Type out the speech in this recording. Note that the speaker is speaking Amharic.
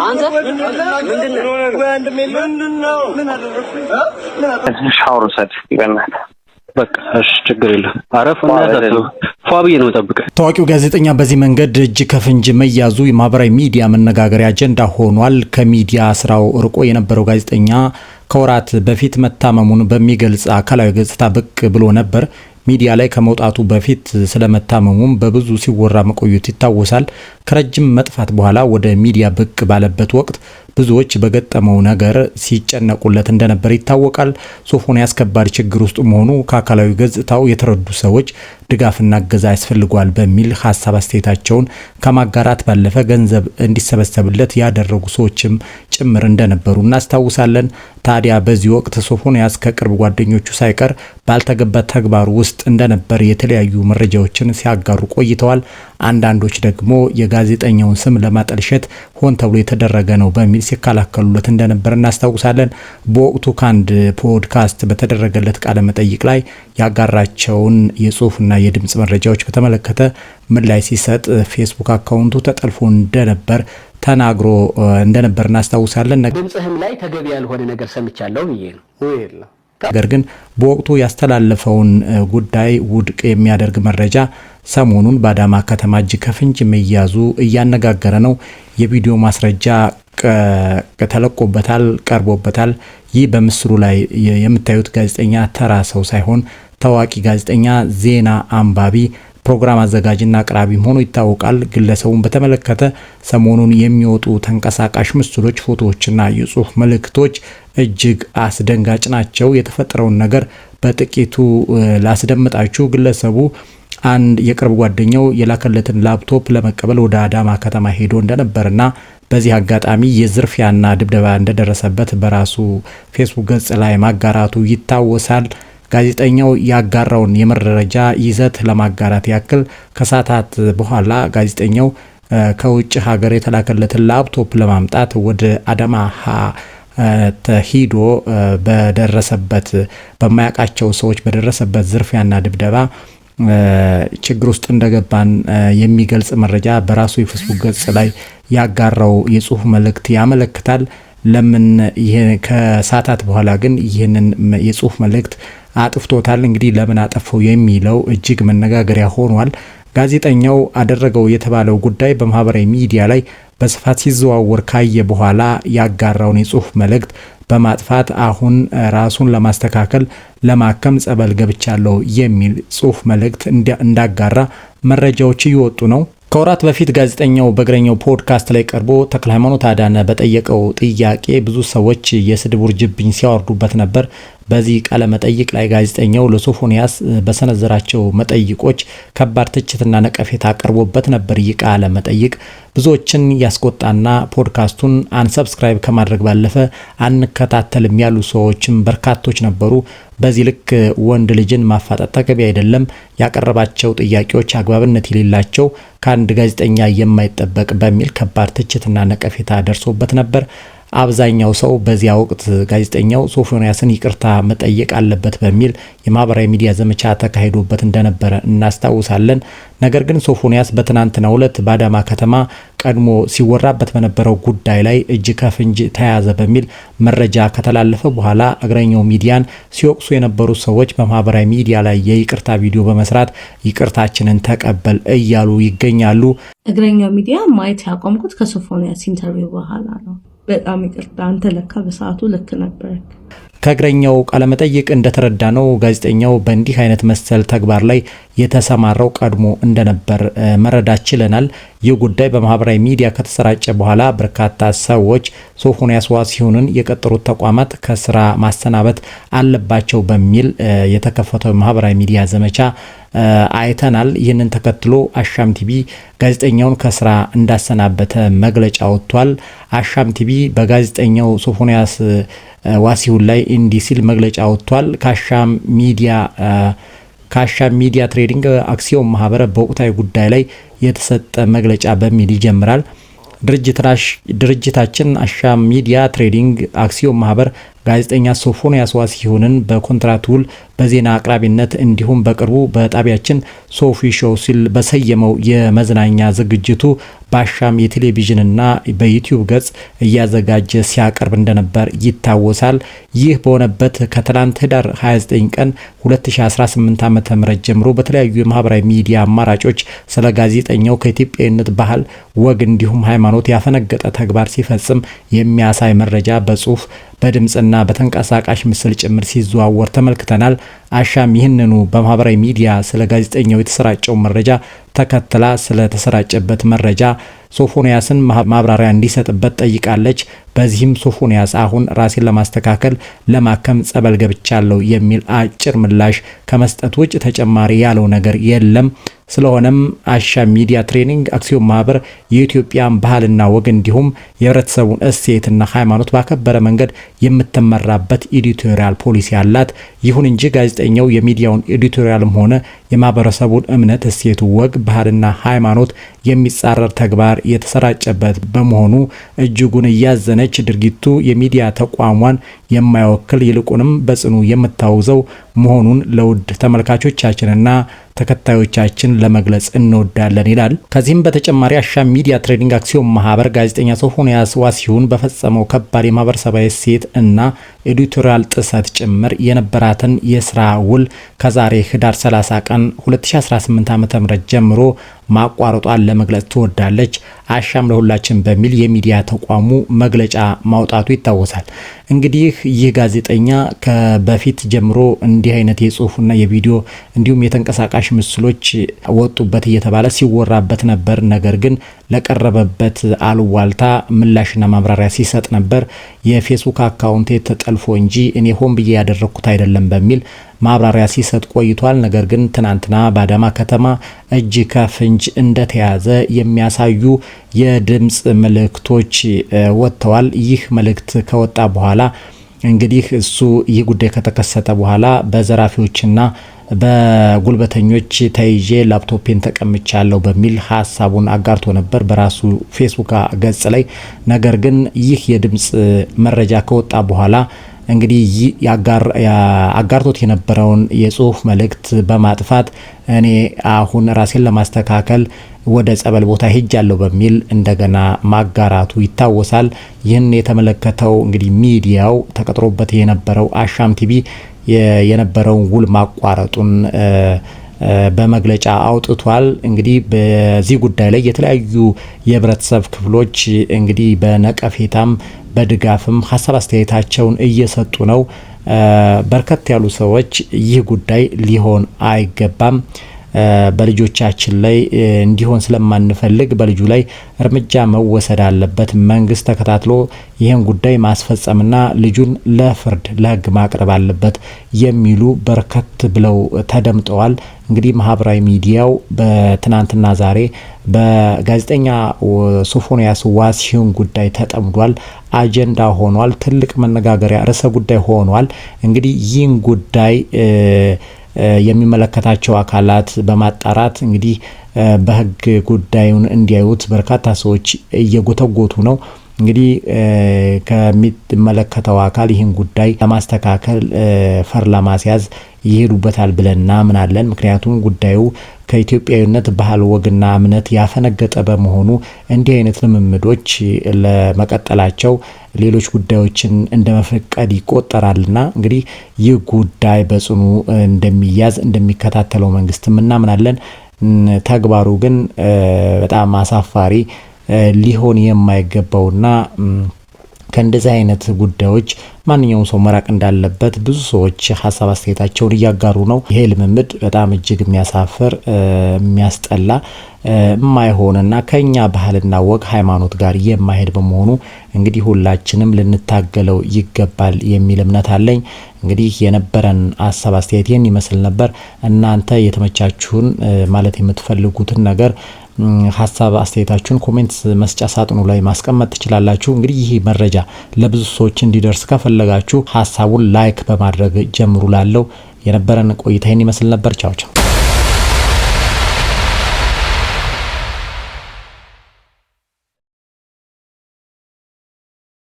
አንተ ሻወር ወሰድ ይበናል። በቃ እሺ ችግር የለም። አረፍና ፏብዬ ነው ተጠብቀ። ታዋቂው ጋዜጠኛ በዚህ መንገድ እጅ ከፍንጅ መያዙ የማህበራዊ ሚዲያ መነጋገሪያ አጀንዳ ሆኗል። ከሚዲያ ስራው ርቆ የነበረው ጋዜጠኛ ከወራት በፊት መታመሙን በሚገልጽ አካላዊ ገጽታ ብቅ ብሎ ነበር። ሚዲያ ላይ ከመውጣቱ በፊት ስለመታመሙም በብዙ ሲወራ መቆየቱ ይታወሳል። ከረጅም መጥፋት በኋላ ወደ ሚዲያ ብቅ ባለበት ወቅት ብዙዎች በገጠመው ነገር ሲጨነቁለት እንደነበር ይታወቃል። ሶፎንያስ ከባድ ችግር ውስጥ መሆኑ ከአካላዊ ገጽታው የተረዱ ሰዎች ድጋፍና እገዛ ያስፈልጓል በሚል ሀሳብ አስተያየታቸውን ከማጋራት ባለፈ ገንዘብ እንዲሰበሰብለት ያደረጉ ሰዎችም ጭምር እንደነበሩ እናስታውሳለን። ታዲያ በዚህ ወቅት ሶፎንያስ ከቅርብ ጓደኞቹ ሳይቀር ባልተገባ ተግባር ውስጥ እንደነበር የተለያዩ መረጃዎችን ሲያጋሩ ቆይተዋል። አንዳንዶች ደግሞ የጋዜጠኛውን ስም ለማጠልሸት ሆን ተብሎ የተደረገ ነው በሚል ሲከላከሉለት እንደነበር እናስታውሳለን። በወቅቱ ከአንድ ፖድካስት በተደረገለት ቃለ መጠይቅ ላይ ያጋራቸውን የጽሁፍና የድምጽ መረጃዎች በተመለከተ ምላሽ ሲሰጥ ፌስቡክ አካውንቱ ተጠልፎ እንደነበር ተናግሮ እንደነበር እናስታውሳለን። ድምጽህም ላይ ተገቢ ያልሆነ ነገር ሰምቻለሁ ይሄ ነው። ነገር ግን በወቅቱ ያስተላለፈውን ጉዳይ ውድቅ የሚያደርግ መረጃ ሰሞኑን በአዳማ ከተማ እጅ ከፍንጅ መያዙ እያነጋገረ ነው። የቪዲዮ ማስረጃ ተለቆበታል፣ ቀርቦበታል። ይህ በምስሉ ላይ የምታዩት ጋዜጠኛ ተራ ሰው ሳይሆን ታዋቂ ጋዜጠኛ፣ ዜና አንባቢ፣ ፕሮግራም አዘጋጅና አቅራቢ ሆኖ ይታወቃል። ግለሰቡን በተመለከተ ሰሞኑን የሚወጡ ተንቀሳቃሽ ምስሎች፣ ፎቶዎችና የጽሁፍ መልእክቶች እጅግ አስደንጋጭ ናቸው። የተፈጠረውን ነገር በጥቂቱ ላስደምጣችሁ። ግለሰቡ አንድ የቅርብ ጓደኛው የላከለትን ላፕቶፕ ለመቀበል ወደ አዳማ ከተማ ሄዶ እንደነበርና በዚህ አጋጣሚ የዝርፊያና ድብደባ እንደደረሰበት በራሱ ፌስቡክ ገጽ ላይ ማጋራቱ ይታወሳል። ጋዜጠኛው ያጋራውን የመረጃ ይዘት ለማጋራት ያክል ከሰዓታት በኋላ ጋዜጠኛው ከውጭ ሀገር የተላከለትን ላፕቶፕ ለማምጣት ወደ አዳማ ተሂዶ በደረሰበት በማያውቃቸው ሰዎች በደረሰበት ዝርፊያና ድብደባ ችግር ውስጥ እንደገባን የሚገልጽ መረጃ በራሱ የፌስቡክ ገጽ ላይ ያጋራው የጽሁፍ መልእክት ያመለክታል። ለምን ይሄ ከሰዓታት በኋላ ግን ይህንን የጽሁፍ መልእክት አጥፍቶታል? እንግዲህ ለምን አጠፈው የሚለው እጅግ መነጋገሪያ ሆኗል። ጋዜጠኛው አደረገው የተባለው ጉዳይ በማህበራዊ ሚዲያ ላይ በስፋት ሲዘዋወር ካየ በኋላ ያጋራውን የጽሁፍ መልእክት በማጥፋት አሁን ራሱን ለማስተካከል ለማከም ጸበል ገብቻለሁ የሚል ጽሁፍ መልእክት እንዳጋራ መረጃዎች እየወጡ ነው። ከወራት በፊት ጋዜጠኛው በእግረኛው ፖድካስት ላይ ቀርቦ ተክለሃይማኖት አዳነ በጠየቀው ጥያቄ ብዙ ሰዎች የስድብ ውርጅብኝ ሲያወርዱበት ነበር። በዚህ ቃለ መጠይቅ ላይ ጋዜጠኛው ለሶፎንያስ በሰነዘራቸው መጠይቆች ከባድ ትችትና ነቀፌታ አቅርቦበት ነበር። ይህ ቃለ መጠይቅ ብዙዎችን ያስቆጣና ፖድካስቱን አንሰብስክራይብ ከማድረግ ባለፈ አንከታተልም ያሉ ሰዎችም በርካቶች ነበሩ። በዚህ ልክ ወንድ ልጅን ማፋጠጥ ተገቢ አይደለም፣ ያቀረባቸው ጥያቄዎች አግባብነት የሌላቸው ከአንድ ጋዜጠኛ የማይጠበቅ በሚል ከባድ ትችትና ነቀፌታ ደርሶበት ነበር። አብዛኛው ሰው በዚያ ወቅት ጋዜጠኛው ሶፎንያስን ይቅርታ መጠየቅ አለበት በሚል የማህበራዊ ሚዲያ ዘመቻ ተካሂዶበት እንደነበረ እናስታውሳለን። ነገር ግን ሶፎንያስ በትናንትናው ዕለት በአዳማ ከተማ ቀድሞ ሲወራበት በነበረው ጉዳይ ላይ እጅ ከፍንጅ ተያዘ በሚል መረጃ ከተላለፈ በኋላ እግረኛው ሚዲያን ሲወቅሱ የነበሩ ሰዎች በማህበራዊ ሚዲያ ላይ የይቅርታ ቪዲዮ በመስራት ይቅርታችንን ተቀበል እያሉ ይገኛሉ። እግረኛው ሚዲያ ማየት ያቆምኩት ከሶፎንያስ ኢንተርቪው በኋላ ነው። በጣም ይቅርታ፣ አንተ ለካ በሰዓቱ ልክ ነበር። ከእግረኛው ቃለመጠይቅ እንደተረዳ ነው ጋዜጠኛው በእንዲህ አይነት መሰል ተግባር ላይ የተሰማራው ቀድሞ እንደነበር መረዳት ችለናል። ይህ ጉዳይ በማህበራዊ ሚዲያ ከተሰራጨ በኋላ በርካታ ሰዎች ሶፎንያስ ዋሲሁንን የቀጠሩት ተቋማት ከስራ ማሰናበት አለባቸው በሚል የተከፈተው ማህበራዊ ሚዲያ ዘመቻ አይተናል። ይህንን ተከትሎ አሻም ቲቪ ጋዜጠኛውን ከስራ እንዳሰናበተ መግለጫ ወጥቷል። አሻም ቲቪ በጋዜጠኛው ሶፎንያስ ዋሲሁን ላይ እንዲህ ሲል መግለጫ ወጥቷል። ከአሻም ሚዲያ ትሬዲንግ አክሲዮን ማህበር በወቅታዊ ጉዳይ ላይ የተሰጠ መግለጫ በሚል ይጀምራል። ድርጅታችን አሻም ሚዲያ ትሬዲንግ አክሲዮን ማህበር ጋዜጠኛ ሶፎንያስ ዋሲሁንን በኮንትራት ውል በዜና አቅራቢነት እንዲሁም በቅርቡ በጣቢያችን ሶፊ ሾው ሲል በሰየመው የመዝናኛ ዝግጅቱ በአሻም የቴሌቪዥንና በዩቲዩብ ገጽ እያዘጋጀ ሲያቀርብ እንደነበር ይታወሳል። ይህ በሆነበት ከትላንት ህዳር 29 ቀን 2018 ዓ.ም ጀምሮ በተለያዩ የማህበራዊ ሚዲያ አማራጮች ስለ ጋዜጠኛው ከኢትዮጵያዊነት ባህል፣ ወግ እንዲሁም ሃይማኖት ያፈነገጠ ተግባር ሲፈጽም የሚያሳይ መረጃ በጽሁፍ በድምጽና በተንቀሳቃሽ ምስል ጭምር ሲዘዋወር ተመልክተናል። አሻም ይህንኑ በማህበራዊ ሚዲያ ስለ ጋዜጠኛው የተሰራጨው መረጃ ተከትላ ስለ ተሰራጨበት መረጃ ሶፎንያስን ማብራሪያ እንዲሰጥበት ጠይቃለች። በዚህም ሶፎንያስ አሁን ራሴን ለማስተካከል ለማከም ጸበል ገብቻለሁ የሚል አጭር ምላሽ ከመስጠት ውጭ ተጨማሪ ያለው ነገር የለም። ስለሆነም አሻም ሚዲያ ትሬኒንግ አክሲዮን ማህበር የኢትዮጵያን ባህልና ወግ እንዲሁም የህብረተሰቡን እሴትና ሃይማኖት ባከበረ መንገድ የምትመራበት ኤዲቶሪያል ፖሊሲ አላት። ይሁን እንጂ ጋዜጠኛው የሚዲያውን ኤዲቶሪያልም ሆነ የማህበረሰቡን እምነት፣ እሴቱ፣ ወግ፣ ባህልና ሃይማኖት የሚጻረር ተግባር የተሰራጨበት በመሆኑ እጅጉን እያዘነች ድርጊቱ የሚዲያ ተቋሟን የማይወክል ይልቁንም በጽኑ የምታወግዘው መሆኑን ለውድ ተመልካቾቻችንና ተከታዮቻችን ለመግለጽ እንወዳለን ይላል። ከዚህም በተጨማሪ አሻም ሚዲያ ትሬኒንግ አክሲዮን ማህበር ጋዜጠኛ ሶፎንያስ ዋሲሁን በፈጸመው ከባድ የማህበረሰባዊ እሴት እና ኤዲቶሪያል ጥሰት ጭምር የነበራትን የስራ ውል ከዛሬ ህዳር 30 ቀን 2018 ዓ.ም ጀምሮ ማቋረጧን ለመግለጽ ትወዳለች። አሻም ለሁላችን በሚል የሚዲያ ተቋሙ መግለጫ ማውጣቱ ይታወሳል። እንግዲህ ይህ ጋዜጠኛ ከበፊት ጀምሮ እንዲህ አይነት የጽሁፍና የቪዲዮ እንዲሁም የተንቀሳቃሽ ምስሎች ወጡበት እየተባለ ሲወራበት ነበር። ነገር ግን ለቀረበበት አልዋልታ ምላሽና ማብራሪያ ሲሰጥ ነበር። የፌስቡክ አካውንቴ ተጠልፎ እንጂ እኔ ሆን ብዬ ያደረኩት አይደለም በሚል ማብራሪያ ሲሰጥ ቆይቷል። ነገር ግን ትናንትና በአዳማ ከተማ እጅ ከፍንጅ እንደተያዘ የሚያሳዩ የድምጽ መልእክቶች ወጥተዋል። ይህ መልእክት ከወጣ በኋላ እንግዲህ እሱ ይህ ጉዳይ ከተከሰተ በኋላ በዘራፊዎችና በጉልበተኞች ተይዤ ላፕቶፔን ተቀምቻለሁ በሚል ሀሳቡን አጋርቶ ነበር በራሱ ፌስቡክ ገጽ ላይ። ነገር ግን ይህ የድምጽ መረጃ ከወጣ በኋላ እንግዲህ አጋርቶት የነበረውን የጽሁፍ መልእክት በማጥፋት እኔ አሁን ራሴን ለማስተካከል ወደ ጸበል ቦታ ሄጃለሁ በሚል እንደገና ማጋራቱ ይታወሳል። ይህን የተመለከተው እንግዲህ ሚዲያው ተቀጥሮበት የነበረው አሻም ቲቪ የነበረውን ውል ማቋረጡን በመግለጫ አውጥቷል። እንግዲህ በዚህ ጉዳይ ላይ የተለያዩ የህብረተሰብ ክፍሎች እንግዲህ በነቀፌታም በድጋፍም ሀሳብ አስተያየታቸውን እየሰጡ ነው። በርከት ያሉ ሰዎች ይህ ጉዳይ ሊሆን አይገባም፣ በልጆቻችን ላይ እንዲሆን ስለማንፈልግ በልጁ ላይ እርምጃ መወሰድ አለበት፣ መንግስት ተከታትሎ ይህን ጉዳይ ማስፈጸምና ልጁን ለፍርድ ለህግ ማቅረብ አለበት የሚሉ በርከት ብለው ተደምጠዋል። እንግዲህ ማህበራዊ ሚዲያው በትናንትና ዛሬ በጋዜጠኛ ሶፎንያስ ዋሲሁን ጉዳይ ተጠምዷል፣ አጀንዳ ሆኗል፣ ትልቅ መነጋገሪያ ርዕሰ ጉዳይ ሆኗል። እንግዲህ ይህን ጉዳይ የሚመለከታቸው አካላት በማጣራት እንግዲህ በህግ ጉዳዩን እንዲያዩት በርካታ ሰዎች እየጎተጎቱ ነው። እንግዲህ ከሚመለከተው አካል ይህን ጉዳይ ለማስተካከል ፈር ለማስያዝ ይሄዱበታል ብለን እናምናለን። ምክንያቱም ጉዳዩ ከኢትዮጵያዊነት ባህል፣ ወግና እምነት ያፈነገጠ በመሆኑ እንዲህ አይነት ልምምዶች ለመቀጠላቸው ሌሎች ጉዳዮችን እንደመፍቀድ ይቆጠራልና እንግዲህ ይህ ጉዳይ በጽኑ እንደሚያዝ እንደሚከታተለው መንግስትም እናምናለን። ተግባሩ ግን በጣም አሳፋሪ ሊሆን የማይገባውና ከእንደዚህ አይነት ጉዳዮች ማንኛውም ሰው መራቅ እንዳለበት ብዙ ሰዎች ሀሳብ አስተያየታቸውን እያጋሩ ነው። ይሄ ልምምድ በጣም እጅግ የሚያሳፍር የሚያስጠላ የማይሆንና ከኛ ባህልና ወግ ሃይማኖት ጋር የማይሄድ በመሆኑ እንግዲህ ሁላችንም ልንታገለው ይገባል የሚል እምነት አለኝ። እንግዲህ የነበረን ሀሳብ አስተያየት ይህን ይመስል ነበር። እናንተ የተመቻችሁን ማለት የምትፈልጉትን ነገር ሀሳብ አስተያየታችሁን ኮሜንት መስጫ ሳጥኑ ላይ ማስቀመጥ ትችላላችሁ። እንግዲህ ይህ መረጃ ለብዙ ሰዎች እንዲደርስ ከፈለጋችሁ ሀሳቡን ላይክ በማድረግ ጀምሩ። ላለው የነበረን ቆይታ ይህን ይመስል ነበር። ቻው ቻው።